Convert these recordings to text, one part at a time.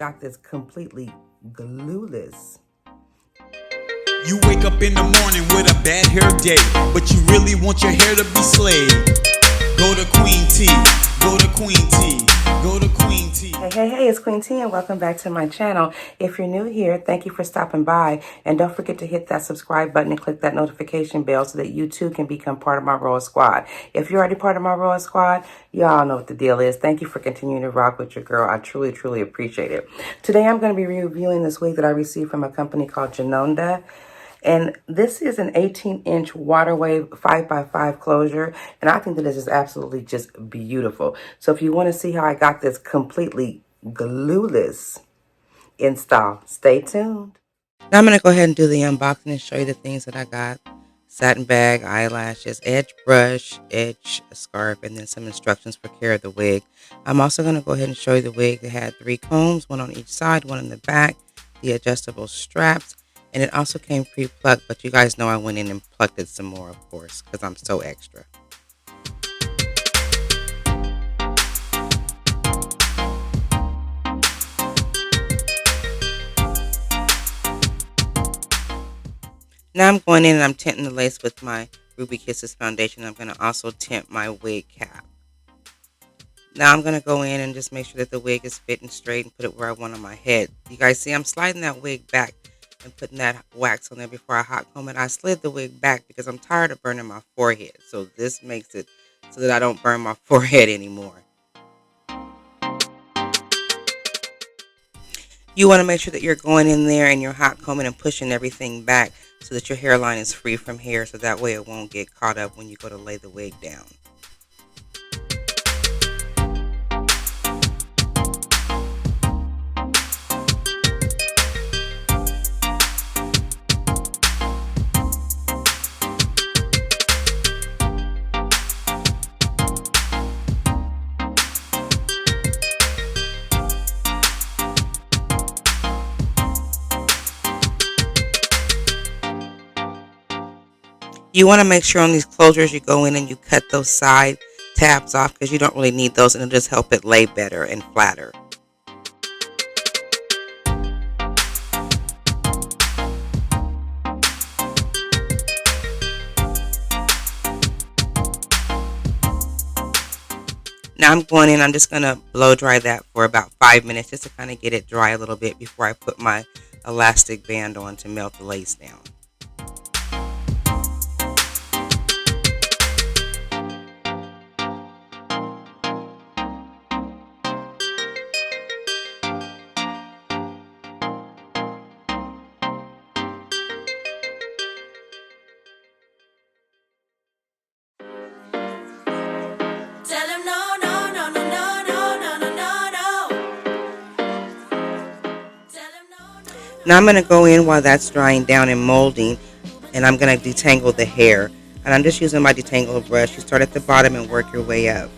got this completely glueless. You wake up in the morning with a bad hair day, but you really want your hair to be slayed. Go to Queen T, go to Queen T, go to Queen T. Hey, it's Queen T and welcome back to my channel. If you're new here, thank you for stopping by. And don't forget to hit that subscribe button and click that notification bell so that you too can become part of my Royal Squad. If you're already part of my Royal Squad, y'all know what the deal is. Thank you for continuing to rock with your girl. I truly appreciate it. Today I'm going to be reviewing this wig that I received from a company called Junoda. And this is an 18-inch water wave 5x5 closure. And I think that this is absolutely just beautiful. So if you want to see how I got this completely glueless install, stay tuned. Now I'm going to go ahead and do the unboxing and show you the things that I got. Satin bag, eyelashes, edge brush, edge scarf, and then some instructions for care of the wig. I'm also going to go ahead and show you the wig that had 3 combs, one on each side, one in the back, the adjustable straps. And it also came pre-plucked, but you guys know I went in and plucked it some more, of course, because I'm so extra. Now I'm going in and I'm tinting the lace with my Ruby Kisses foundation. I'm going to also tint my wig cap. Now I'm going to go in and just make sure that the wig is fitting straight and put it where I want on my head. You guys see I'm sliding that wig back and putting that wax on there before I hot comb it. I slid the wig back because I'm tired of burning my forehead. So this makes it so that I don't burn my forehead anymore. You want to make sure that you're going in there and you're hot combing and pushing everything back so that your hairline is free from hair, so that way it won't get caught up when you go to lay the wig down. You want to make sure on these closures you go in and you cut those side tabs off because you don't really need those, and it'll just help it lay better and flatter. Now I'm going in, I'm just going to blow dry that for about 5 minutes just to kind of get it dry a little bit before I put my elastic band on to melt the lace down. Now I'm going to go in while that's drying down and molding, and I'm going to detangle the hair. And I'm just using my detangle brush. You start at the bottom and work your way up.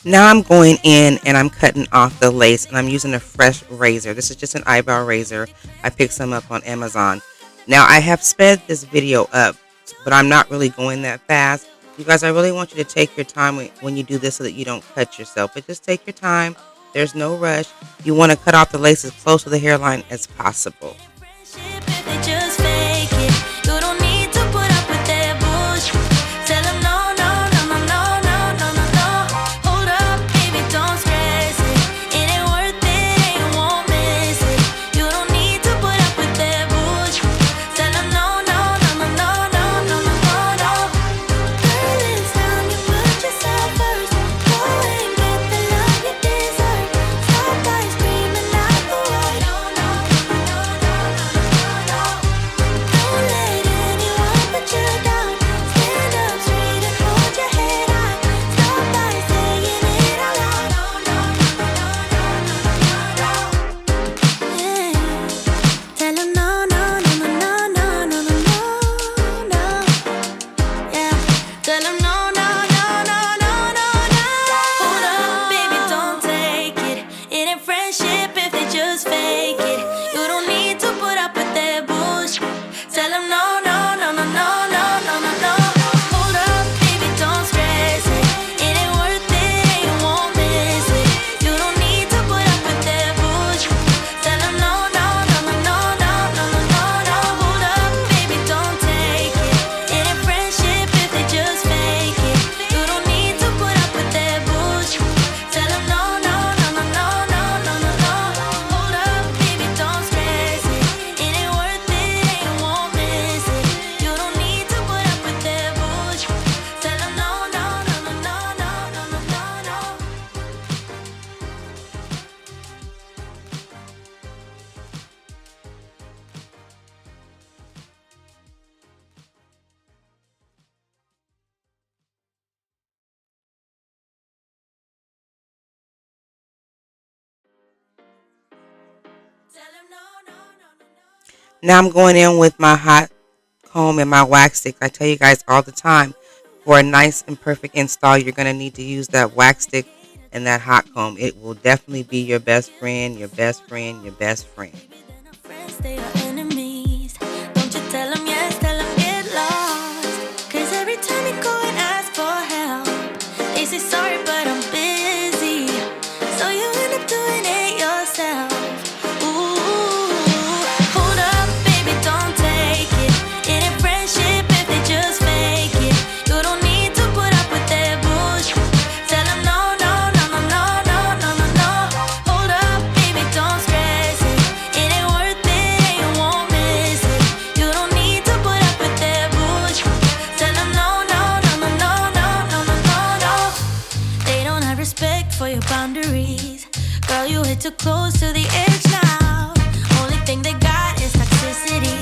Now I'm going in and I'm cutting off the lace, and I'm using a fresh razor. This is just an eyebrow razor. I picked some up on Amazon. Now I have sped this video up, but I'm not really going that fast. You guys, I really want you to take your time when you do this so that you don't cut yourself. But just take your time. There's no rush. You want to cut off the lace as close to the hairline as possible. Now I'm going in with my hot comb and my wax stick. I tell you guys all the time, for a nice and perfect install, you're going to need to use that wax stick and that hot comb. It will definitely be your best friend, your best friend, your best friend. They are enemies. Don't you tell them yes, tell them get lost. Cause every time you go and ask for help, they say sorry, but I'm busy. So you end up doing it yourself. Ooh, hold up, baby, don't take it. It ain't friendship if they just fake it. You don't need to put up with their bullshit. Tell them no, no, no, no, no, no, no, no, no. Hold up, baby, don't stress it. It ain't worth it and you won't miss it. You don't need to put up with their bullshit. Tell them no, no, no, no, no, no, no, no, no, no. They don't have respect for your boundaries. Girl, you hit too close to the edge now. Only thing they got is toxicity.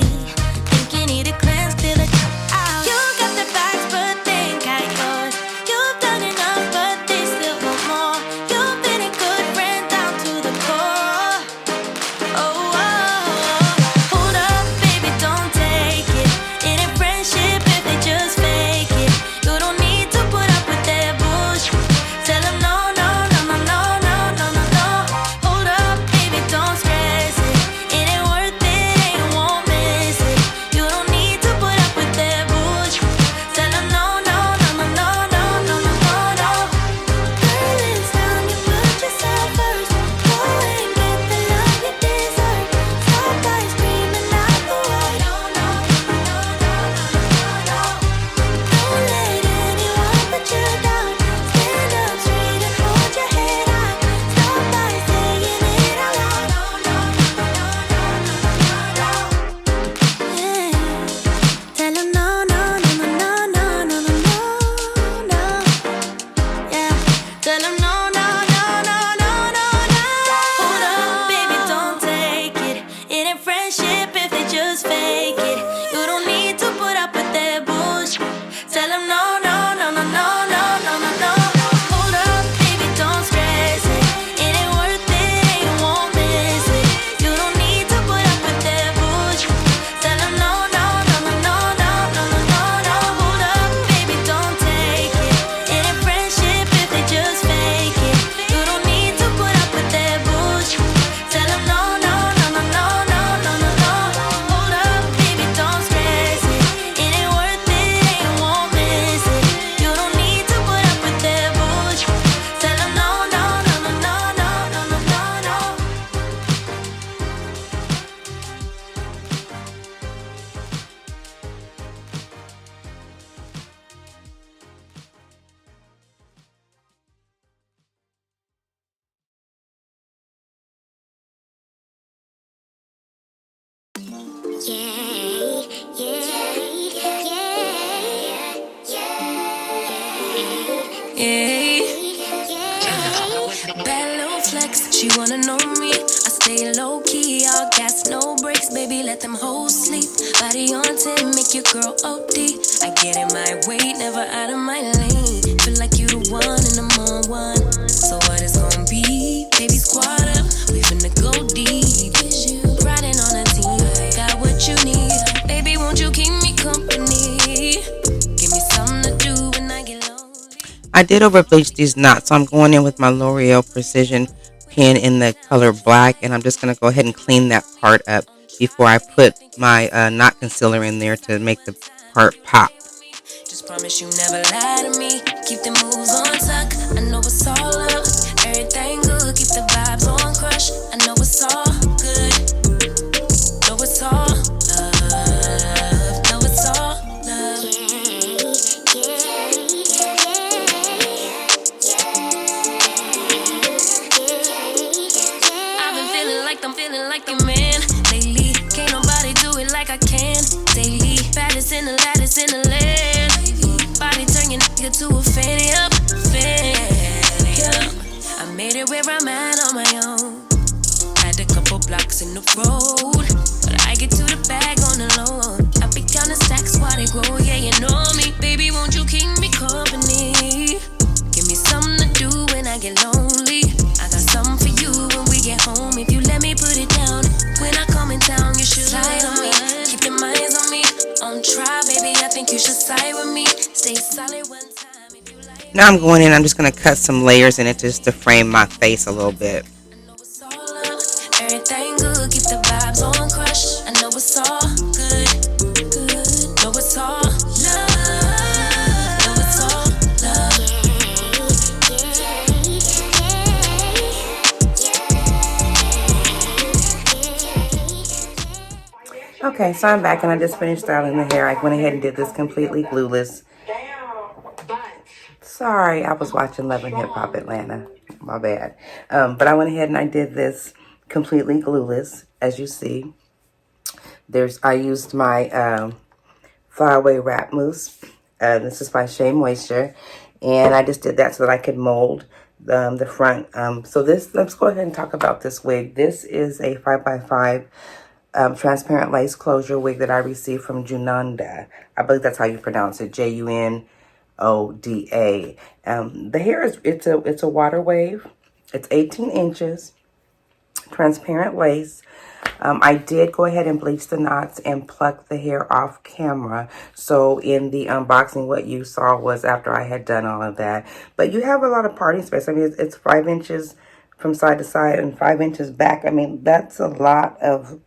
Think you need a cleanse, clear the out. You got their backs, but they ain't got yours. You've done enough, but they still want more. You've been a good friend down to the core. Oh, hold up, baby, don't take it. It ain't friendship if they just fake it. You don't need to put up with their bullshit. Tell them no, no, no, no, no, no, no, no, no. Hold up, baby, don't stress it. It ain't worth it and you won't miss it. You don't need to put up with their bullshit. Tell them no, no, no, no, no, no, no, no, no, no. Girl, it's time you put yourself first. Go and get the love you deserve. Stop by screaming out the word. No, no, no, no, no, no, no. Don't let anyone put you down. Stand up straight and hold your head high. Stop by saying it out loud. No, no, no, no, no, no, no, no. Tell them no, no, no, no, no, no, no, no, no. Yeah. Tell them no, no, no, no, no, no, no. Hold up, baby, don't take it. It ain't friendship if they just fake it. You don't need to put up with their bullshit. Tell them no, no, no, no, no, no, no, no, no. Hold up, baby, don't stress it. It ain't worth it and you won't miss it. You don't need to put up with their bullshit. Tell them no, no, no, no, no, no, no, no, no, no. Hold up, baby, don't take it. It ain't friendship if they just fake it. You don't need to put up with their bullshit. Tell them no, no, no, no, no, no, no, no, no. Hold up, baby, don't stress it. It ain't worth it and you won't miss it. You don't need to put up with their bullshit. Tell them no, no, no, no, no, no, no, no, no, no. Bad little flex, she wanna know me. I stay low key, all gas, no brakes, baby, let them hoes sleep. Body on 10, make your girl OD. I get in my way, never out of my lane. Feel like you the one and I'm on one. So what it's gonna be? Baby, squad up, we finna go deep. Riding on a team, got what you need. Baby, won't you keep me company? Give me something to do when I get lonely. I did over bleach these knots, so I'm going in with my L'Oreal Precision pen in the color black, and I'm just going to go ahead and clean that part up before I put my knot concealer in there to make the part pop. Just promise you never lie to me. Keep the moves on tuck. I know it's all love. Everything good. Keep the vibes on crush. I know it's all good. Know it's all love. Know it's all love. I've been feeling like the man lately. Can't nobody do it like I can. Daily, baddest in the lattice in the land. Body turn your nigga to a fanny up, fanny up. I made it where I'm at on my own. Had a couple blocks in the road, but I get to the bag on the low. I be counting stacks while they grow, yeah, you know me. Baby, won't you keep me company? Give me something to do when I get lonely. I got something for you when we get home. If you let me put it down, when I come in town, you should slide on me. side with me. Stay solid one time if you like. Now I'm going in, I'm just going to cut some layers in it just to frame my face a little bit. I know it's all love, everything good. Keep the vibes on crush. I know it's all good, good. Know it's all love. Know it's all love. Okay, so I'm back and I just finished styling the hair. I went ahead and did this completely glueless. Sorry, I was watching Love and Hip Hop Atlanta. My bad. But I went ahead and I did this completely glueless, as you see. I used my Flyaway Wrap Mousse. This is by Shea Moisture. And I just did that so that I could mold the front. So let's go ahead and talk about this wig. This is a 5x5 transparent lace closure wig that I received from Junoda. I believe that's how you pronounce it, Junoda. The hair it's a water wave. It's 18 inches, transparent lace. I did go ahead and bleach the knots and pluck the hair off camera. So in the unboxing, what you saw was after I had done all of that. But you have a lot of parting space. I mean, it's 5 inches from side to side and 5 inches back. I mean, that's a lot of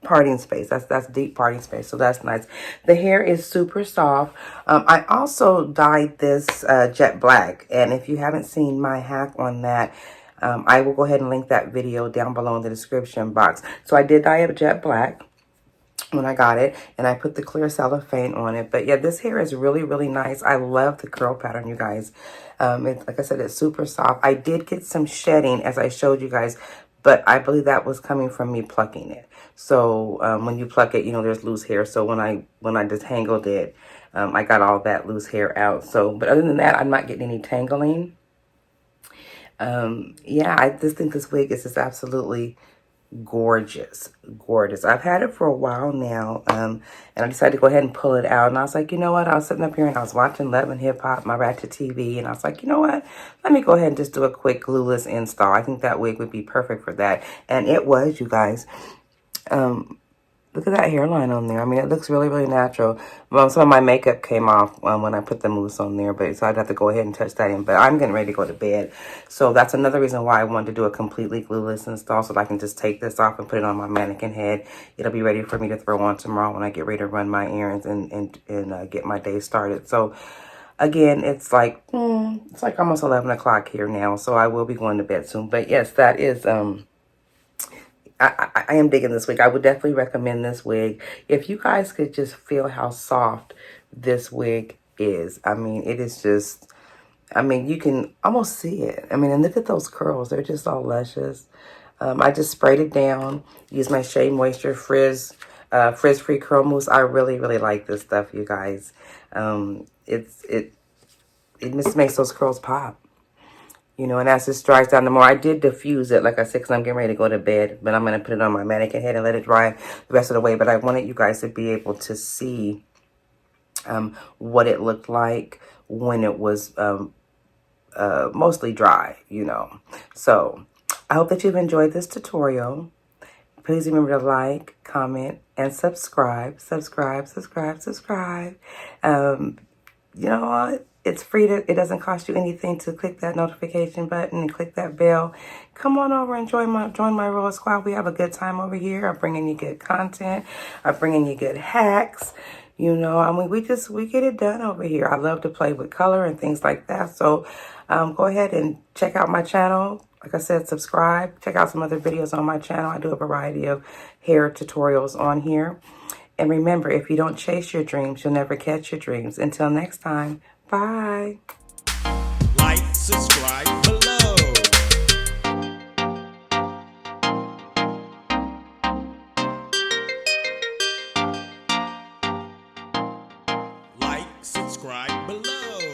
parting space. That's deep parting space, so that's nice. The hair is super soft. I also dyed this jet black, and if you haven't seen my hack on that, I will go ahead and link that video down below in the description box. So I did dye it jet black when I got it, and I put the clear cellophane on it. But yeah, this hair is really, really nice. I love the curl pattern, you guys. Like I said, it's super soft. I did get some shedding, as I showed you guys, but I believe that was coming from me plucking it. So when you pluck it, you know, there's loose hair. So when I detangled it, I got all that loose hair out. So, but other than that, I'm not getting any tangling. Yeah, I just think this wig is just absolutely gorgeous. I've had it for a while now, and I decided to go ahead and pull it out. And I was like, you know what? I was sitting up here and I was watching Love and Hip Hop, my Ratchet TV, and I was like, you know what? Let me go ahead and just do a quick glueless install. I think that wig would be perfect for that, and it was, you guys. Look at that hairline on there. I mean, it looks really, really natural. Well, some of my makeup came off when I put the mousse on there, but so I'd have to go ahead and touch that in. But I'm getting ready to go to bed. So that's another reason why I wanted to do a completely glueless install, so that I can just take this off and put it on my mannequin head. It'll be ready for me to throw on tomorrow when I get ready to run my errands and get my day started. So again, it's like almost 11 o'clock here now, so I will be going to bed soon. But yes, that is I am digging this wig. I would definitely recommend this wig. If you guys could just feel how soft this wig is. I mean, it is just, I mean, you can almost see it. I mean, and look at those curls. They're just all luscious. I just sprayed it down. Use my Shea Moisture frizz-free curl mousse. I really, really like this stuff, you guys. It just makes those curls pop. You know, and as this dries down the more, I did diffuse it, like I said, because I'm getting ready to go to bed. But I'm going to put it on my mannequin head and let it dry the rest of the way. But I wanted you guys to be able to see what it looked like when it was mostly dry, you know. So I hope that you've enjoyed this tutorial. Please remember to like, comment, and subscribe. Subscribe. You know what? It's free. It doesn't cost you anything to click that notification button and click that bell. Come on over and join my Royal Squad. We have a good time over here. I'm bringing you good content. I'm bringing you good hacks. You know, I mean, we get it done over here. I love to play with color and things like that. So go ahead and check out my channel. Like I said, subscribe. Check out some other videos on my channel. I do a variety of hair tutorials on here. And remember, if you don't chase your dreams, you'll never catch your dreams. Until next time, bye. Like, subscribe below. Like, subscribe below.